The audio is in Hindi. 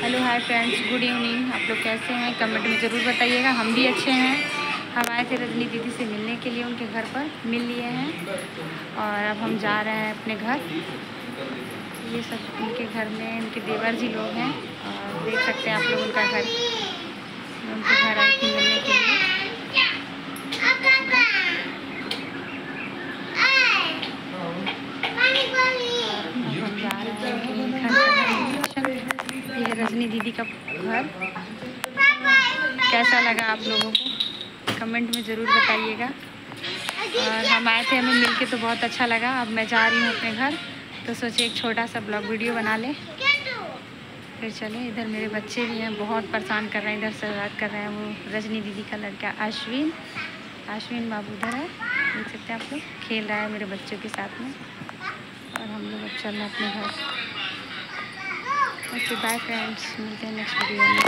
Hello hi friends, good evening. आप लोग कैसे हैं? कमेंट में ज़रूर बताइएगा। हम भी अच्छे हैं। हम आए थे रजनी दीदी से मिलने के लिए, उनके घर पर मिल लिए हैं और अब हम जा रहे हैं अपने घर। ये सब उनके घर में उनके देवर जी लोग हैं और देख सकते हैं आप लोग उनका घर। मैं उनके घर आई थी मिलने के लिए। हम जा रहे हैं उनके घर। ये रजनी दीदी का घर। कैसा लगा आप लोगों को कमेंट में ज़रूर बताइएगा। और हम आए थे, हमें मिलके तो बहुत अच्छा लगा। अब मैं जा रही हूँ अपने घर, तो सोचे एक छोटा सा ब्लॉग वीडियो बना ले। फिर चले। इधर मेरे बच्चे भी हैं, बहुत परेशान कर रहे हैं, इधर से बात कर रहे हैं। वो रजनी दीदी का लड़का आश्विन बाबू उधर है, देख सकते हैं आप लोग, खेल रहा है मेरे बच्चों के साथ में। और हम लोग अब चल रहे हैं अपने घर। ओके बाय फ्रेंड्स, मिलते हैं नेक्स्ट वीडियो में।